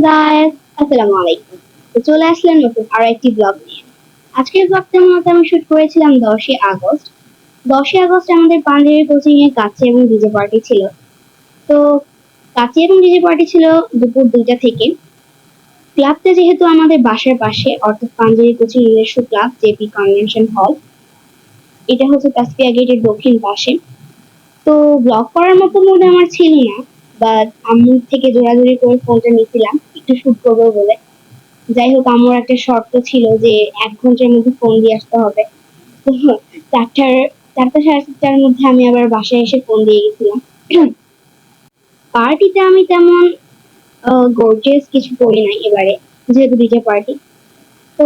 Guys, আসসালামু আলাইকুম। তো চলে আসলাম নতুন আরো একটি ব্লগ নিয়ে। আজকের ব্লগটা মূলত আমি শুট করেছিলাম 10ই আগস্ট। 10ই আগস্ট আমাদের পাঞ্জাবি কোচিং এ কাচ্চি এবং ডিজে পার্টি ছিল। তো কাচ্চি এবং ডিজে পার্টি ছিল দুপুর 2টা থেকে। ক্লাবটা যেহেতু আমাদের বাসার পাশে, অর্থাৎ পাঞ্জাবি কোচিং নিজস্ব ক্লাব জেপি কনভেনশন হল, এটা হচ্ছে কাস্পিয়া গেটের দক্ষিণ পাশে। তো ব্লগ করার মতো মুড আমার ছিল না, বাট আম্মুর থেকে জোরাজুরি করে ফোনটা নিয়েছিলাম একটু শুট করবো বলে। যাই হোক, আমার একটা শর্ত ছিল যে 1 ঘন্টার মধ্যে ফোন দিয়ে আসতে হবে। তো চারটার 4টা সাড়ে 4টার মধ্যে আমি আবার বাসায় এসে ফোন দিয়ে গেছিলাম। পার্টিতে আমি তেমন গর্জিয়াস কিছু করি নাই এবারে, যেহেতু ডিজে পার্টি। তো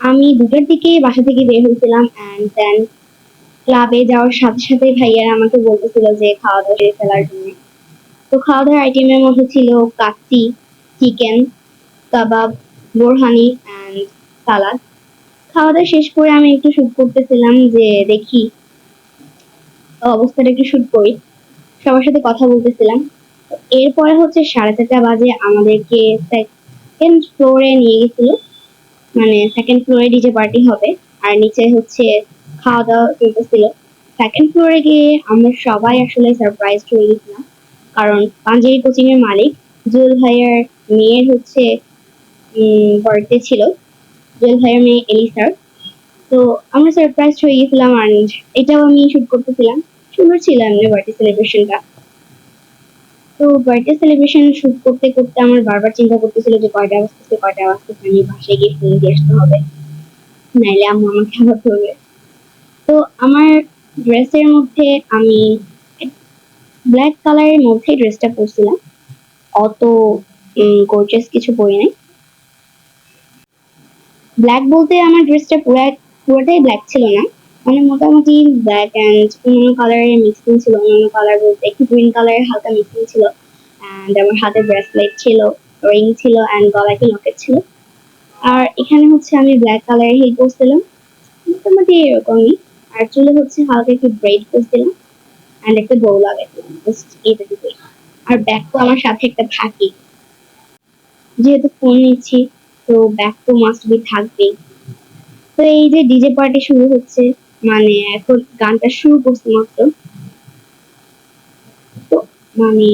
আমি 2টার দিকে বাসা থেকে বের হয়েছিলাম, অ্যান্ড দেন ক্লাবে যাওয়ার সাথে সাথে ভাইয়ারা আমাকে বলতেছিল যে খাওয়া দাওয়া সেরে ফেলার জন্য। তো খাওয়া দাওয়ার আইটেমের মধ্যে ছিল kacchi, chicken, kebab, borhani and সালাদ। খাওয়া দাওয়া শেষ করে আমি একটু শুট করতেছিলাম যে দেখি অবস্থাটা একটু শুট করি, সবার সাথে কথা বলতেছিলাম। এরপরে হচ্ছে 4:30 বাজে আমাদেরকে সেকেন্ড ফ্লোরে নিয়ে গেছিল, মানে সেকেন্ড ফ্লোরে ডিজে পার্টি হবে আর নিচে হচ্ছে খাওয়া দাওয়া চলতেছিল। সেকেন্ড ফ্লোরে গিয়ে আমরা সবাই আসলে সারপ্রাইজ হয়ে গেছিলাম, কারণ পাঞ্জাবি কোচিং এর মালিক জুয়েল ভাইয়ার মেয়ের হচ্ছে বার্থডে ছিল, জুয়েল ভাইয়ার মেয়ে এলিসার। তো আমরা সারপ্রাইজ হয়ে গেছিলাম, আর এটাও আমি শুট করতেছিলাম। সুন্দর ছিল এমনি বার্থডে সেলিব্রেশনটা। তো বার্থডে সেলিব্রেশন শুট করতে করতে আমার বারবার চিন্তা করতেছিল যে কয়টা বাজতেছে, আমি বাসায় গিয়ে ফোন দিয়ে আসতে হবে, নাইলে আম্মু আমাকে আবার ধরবে। তো আমার ড্রেসের মধ্যে আমি ব্ল্যাক কালারের মধ্যে ড্রেসটা পরছিলাম, অত গর্জিয়াস কিছু পরি নাই। ব্ল্যাক বলতে আমার ড্রেসটা পুরোটাই ব্ল্যাক ছিল না, মানে মোটামুটি ব্ল্যাক অ্যান্ড অন্যান্য কালারের মিক্সিং ছিল। অন্যান্য কালার বলতে একটু গ্রিন কালারের হালকা মিক্সিং ছিল, অ্যান্ড আমার হাতে ব্রেসলেট ছিল, রিং ছিল, অ্যান্ড গলায় একটা লকেট ছিল। আর এখানে হচ্ছে আমি ব্ল্যাক কালারের হিল পরছিলাম, মোটামুটি এরকমই। আর চুলে হচ্ছে হালকা একটু ব্রেড করছিলাম, অ্যান্ড একটা বউ লাগাইছিলাম, জাস্ট এইটুকুই। আর ব্যাগ তো আমার সাথে একটা থাকি, যেহেতু ফোন নিচ্ছি, তো ব্যাগ তো মাস্ট বি থাকবেই। তো এই যে ডিজে পার্টি শুরু হচ্ছে, মানে এখন গানটা শুরু করছে মাত্র। তো মানে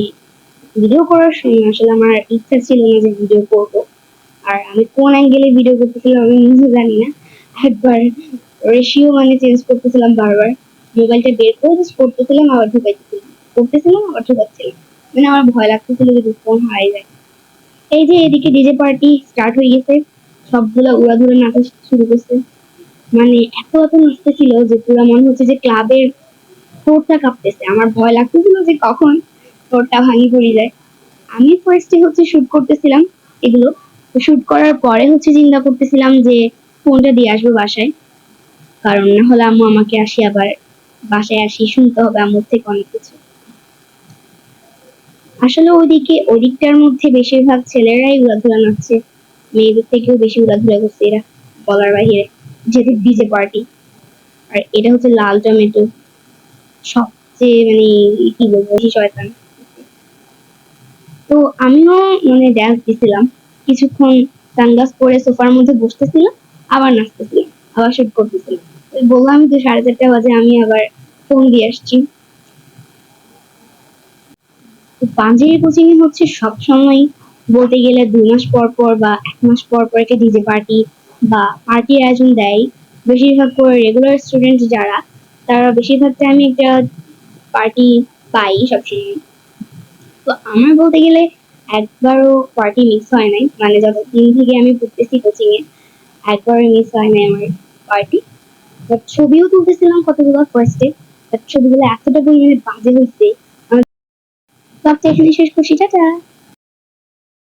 ভিডিও করার সময় আসলে আমার ইচ্ছা ছিল না যে ভিডিও করব, আর আমি কোন অ্যাঙ্গেলে ভিডিও করতেছিলাম আমি নিজে জানি না। একবার রেশিও মানে চেঞ্জ করতেছিলাম বারবার, মোবাইলটা বের করে জাস্ট করতেছিলাম আবার ঢুকাইতেছিলাম, করতেছিলাম আবার ঢুকাচ্ছিলাম, মানে আমার ভয় লাগতেছিল যে ফোন হারাই যায়। এই যে এদিকে ডিজে পার্টি স্টার্ট হয়ে গেছে, সবগুলা উড়াধুরা নাচা শুরু করছে। মানে এত নাচতেছিল যে পুরো মনে হচ্ছে যে ক্লাবের ফ্লোরটা কাঁপতেছে। আমার ভয় লাগতেছিল যে কখন ফ্লোরটা ভাঙি পড়ে যায়। আমি ফার্স্টে হচ্ছে শুট করতেছিলাম এগুলো। তো শুট করার পরে হচ্ছে চিন্তা করতেছিলাম যে ফোনটা দিয়ে আসবো বাসায়, কারণ না হলে আম্মু আমাকে আবার বাসায় আসি শুনতে হবে আম্মুর থেকে অনেক কিছু। আসলে ওই দিকটার মধ্যে বেশিরভাগ ছেলেরাই উড়াধুরা নাচছে, মেয়েদের থেকেও বেশি উড়াধুরা করছে এরা, বলার বাহিরে, যেহেতু ডিজে পার্টি। আর এটা হচ্ছে লাল টমেটো, সবচেয়ে মানে কি বলবো বেশি শয়তান। তো আমিও মানে ড্যান্স দিছিলাম কিছুক্ষণ, সানগ্লাস পরে সোফার মধ্যে বসতেছিলাম, আবার নাচতেছিলাম, আবার শুট করতেছিলাম। ওই বললাম তো 4:30 বাজে আমি আবার ফোন দিয়ে আসছি। তো পাঞ্জাবি কোচিং এ হচ্ছে সবসময় বলতে গেলে 2 মাস পর পর বা 1 মাস পর পর একটা ডিজে পার্টি বা পার্টির আয়োজন দেয়। বেশিরভাগ করে রেগুলার স্টুডেন্ট যারা, তারা বেশিরভাগ টাইমে একটা পার্টি পাই সবসময়। তো আমার বলতে গেলে একবারও পার্টি মিস হয় নাই, মানে যতদিন থেকে আমি পড়তেছি কোচিং এ একবারও মিস হয় নাই আমার পার্টি। বাট ছবিও তুলতেছিলাম কতগুলো ফার্স্টে, বাট ছবিগুলো এতটা পরিমাণে বাজে হয়েছে। আমার তো এখানে শেষ করছি, টাটা।